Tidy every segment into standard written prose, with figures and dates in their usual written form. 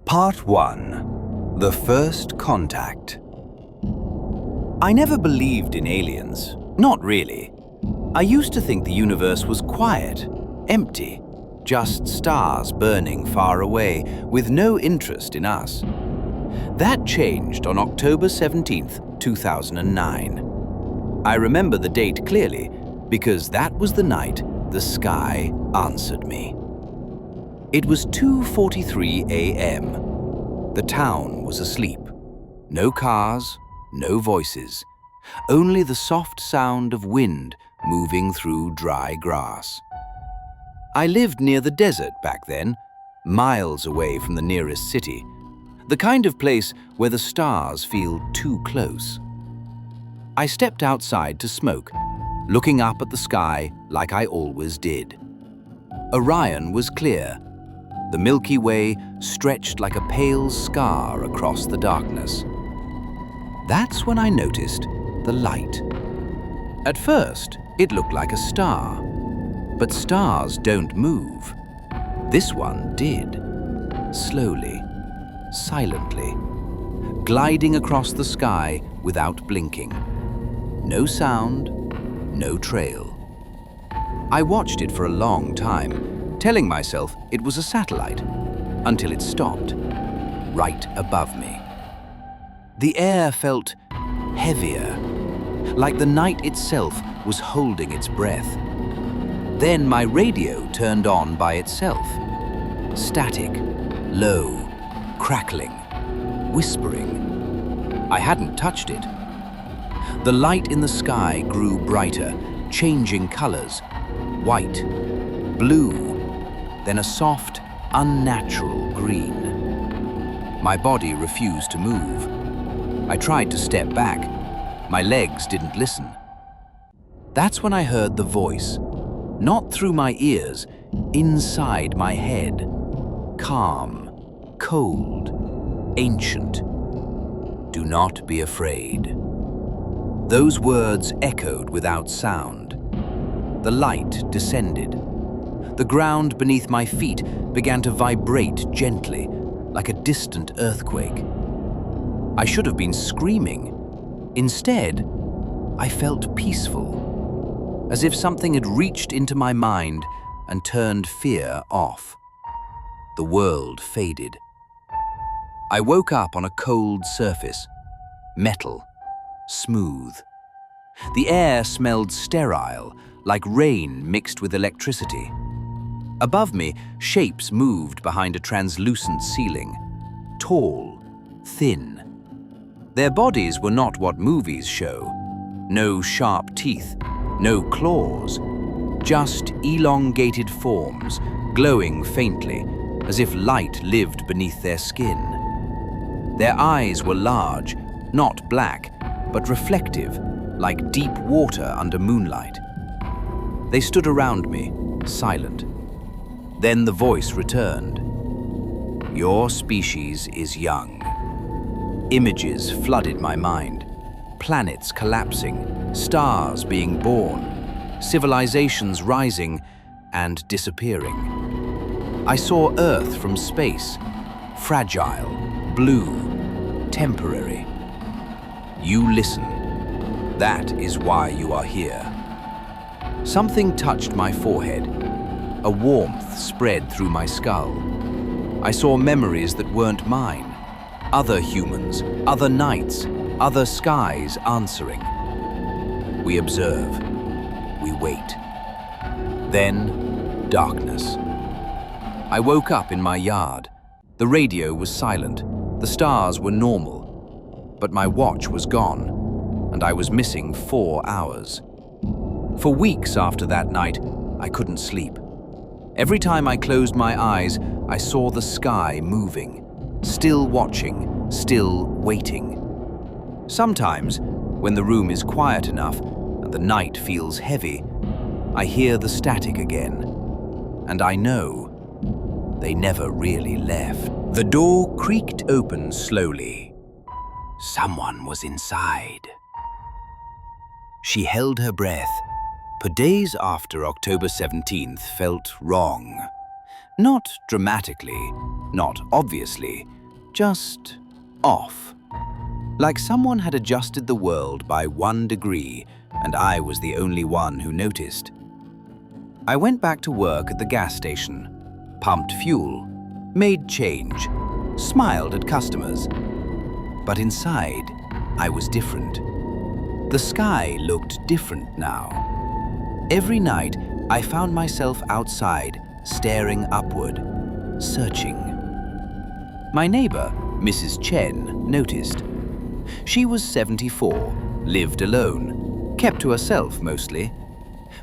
Part 1. The First Contact. I never believed in aliens. Not really. I used to think the universe was quiet, empty, just stars burning far away, with no interest in us. That changed on October 17th, 2009. I remember the date clearly, because that was the night the sky answered me. It was 2:43 a.m. The town was asleep. No cars, no voices, only the soft sound of wind moving through dry grass. I lived near the desert back then, miles away from the nearest city, the kind of place where the stars feel too close. I stepped outside to smoke, looking up at the sky like I always did. Orion was clear. The Milky Way stretched like a pale scar across the darkness. That's when I noticed the light. At first, it looked like a star. But stars don't move. This one did. Slowly, silently, gliding across the sky without blinking. No sound, no trail. I watched it for a long time, telling myself it was a satellite, until it stopped, right above me. The air felt heavier, like the night itself was holding its breath. Then my radio turned on by itself. Static, low, crackling, whispering. I hadn't touched it. The light in the sky grew brighter, changing colors. White, blue, then a soft, unnatural green. My body refused to move. I tried to step back. My legs didn't listen. That's when I heard the voice, not through my ears, inside my head. Calm, cold, ancient. Do not be afraid. Those words echoed without sound. The light descended. The ground beneath my feet began to vibrate gently, like a distant earthquake. I should have been screaming. Instead, I felt peaceful, as if something had reached into my mind and turned fear off. The world faded. I woke up on a cold surface, metal, smooth. The air smelled sterile, like rain mixed with electricity. Above me, shapes moved behind a translucent ceiling, tall, thin. Their bodies were not what movies show. No sharp teeth, no claws, just elongated forms, glowing faintly, as if light lived beneath their skin. Their eyes were large, not black, but reflective, like deep water under moonlight. They stood around me, silent. Then the voice returned. Your species is young. Images flooded my mind. Planets collapsing, stars being born, civilizations rising and disappearing. I saw Earth from space, fragile, blue, temporary. You listen. That is why you are here. Something touched my forehead. A warmth spread through my skull. I saw memories that weren't mine. Other humans, other nights, other skies answering. We observe. We wait. Then, darkness. I woke up in my yard. The radio was silent. The stars were normal. But my watch was gone, and I was missing 4 hours. For weeks after that night, I couldn't sleep. Every time I closed my eyes, I saw the sky moving, still watching, still waiting. Sometimes, when the room is quiet enough and the night feels heavy, I hear the static again, and I know they never really left. The door creaked open slowly. Someone was inside. She held her breath. For days after October 17th felt wrong. Not dramatically, not obviously, just off. Like someone had adjusted the world by 1 degree and I was the only one who noticed. I went back to work at the gas station, pumped fuel, made change, smiled at customers. But inside, I was different. The sky looked different now. Every night, I found myself outside, staring upward, searching. My neighbor, Mrs. Chen, noticed. She was 74, lived alone, kept to herself mostly.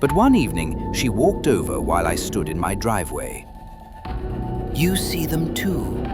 But one evening, she walked over while I stood in my driveway. "You see them too?"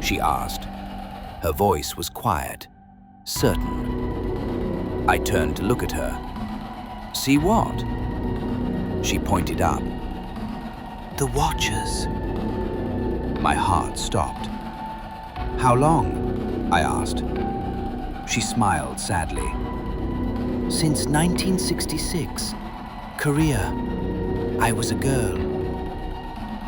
she asked. Her voice was quiet, certain. I turned to look at her. "See what?" She pointed up. "The Watchers." My heart stopped. "How long?" I asked. She smiled sadly. "Since 1966. Korea. I was a girl."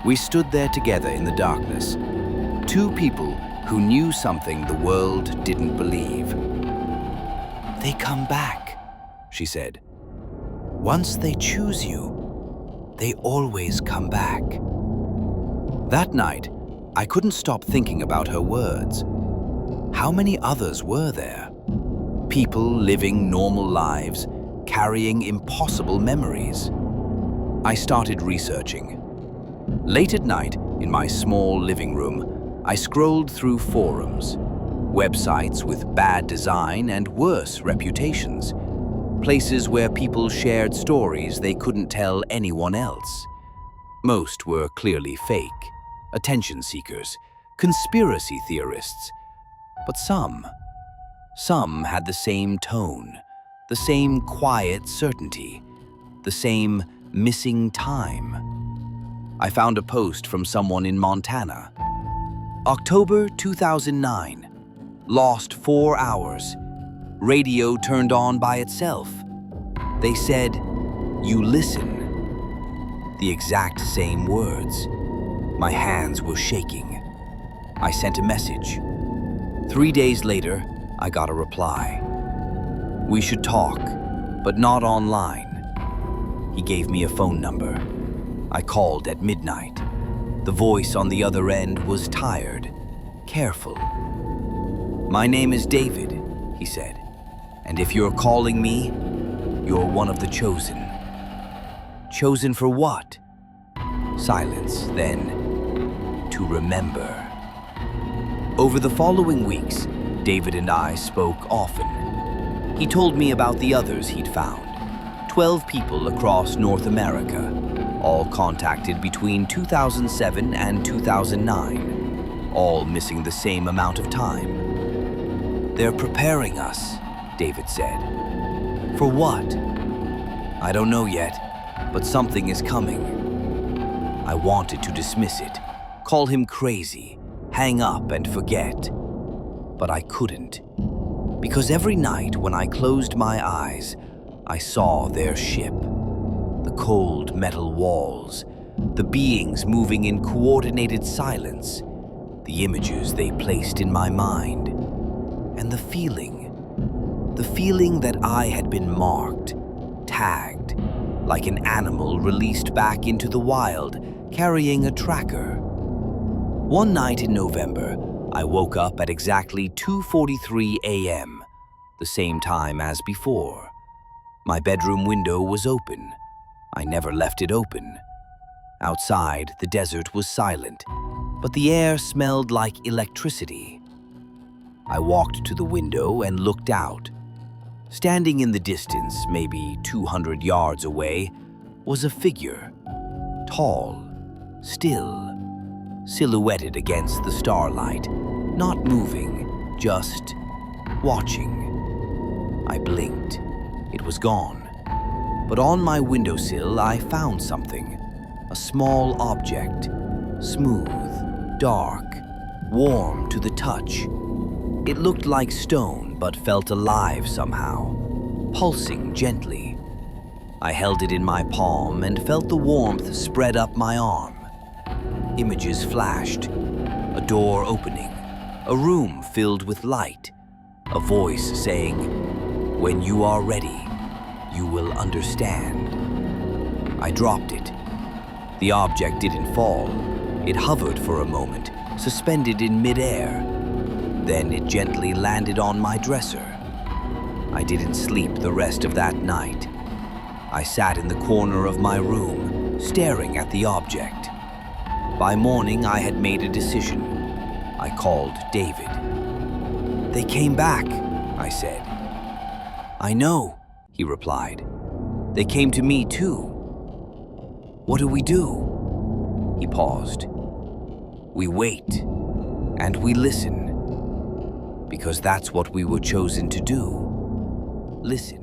We stood there together in the darkness. Two people who knew something the world didn't believe. "They come back," she said. "Once they choose you, they always come back." That night, I couldn't stop thinking about her words. How many others were there? People living normal lives, carrying impossible memories. I started researching. Late at night, in my small living room, I scrolled through forums, websites with bad design and worse reputations, places where people shared stories they couldn't tell anyone else. Most were clearly fake, attention seekers, conspiracy theorists, but some had the same tone, the same quiet certainty, the same missing time. I found a post from someone in Montana. October 2009. Lost 4 hours. Radio turned on by itself. They said, "You listen." The exact same words. My hands were shaking. I sent a message. 3 days later, I got a reply. "We should talk, but not online." He gave me a phone number. I called at midnight. The voice on the other end was tired, careful. "My name is David," he said, "and if you're calling me, you're one of the chosen." Chosen for what? Silence, then, to remember. Over the following weeks, David and I spoke often. He told me about the others he'd found, 12 people across North America, all contacted between 2007 and 2009, all missing the same amount of time. "They're preparing us," David said. "For what?" "I don't know yet, but something is coming." I wanted to dismiss it, call him crazy, hang up and forget. But I couldn't. Because every night when I closed my eyes, I saw their ship. The cold metal walls, the beings moving in coordinated silence, the images they placed in my mind, and the feeling that I had been marked, tagged, like an animal released back into the wild, carrying a tracker. One night in November, I woke up at exactly 2:43 a.m., the same time as before. My bedroom window was open. I never left it open. Outside, the desert was silent, but the air smelled like electricity. I walked to the window and looked out. Standing in the distance, maybe 200 yards away, was a figure. Tall, still, silhouetted against the starlight, not moving, just watching. I blinked. It was gone. But on my windowsill, I found something. A small object. Smooth, dark, warm to the touch. It looked like stone, but felt alive somehow, pulsing gently. I held it in my palm and felt the warmth spread up my arm. Images flashed. A door opening, A room filled with light, a voice saying, "When you are ready, you will understand." I dropped it. The object didn't fall. It hovered for a moment, suspended in midair. Then it gently landed on my dresser. I didn't sleep the rest of that night. I sat in the corner of my room, staring at the object. By morning, I had made a decision. I called David. "They came back," I said. "I know," he replied. "They came to me too." "What do we do?" He paused. "We wait, and we listen, because that's what we were chosen to do. Listen."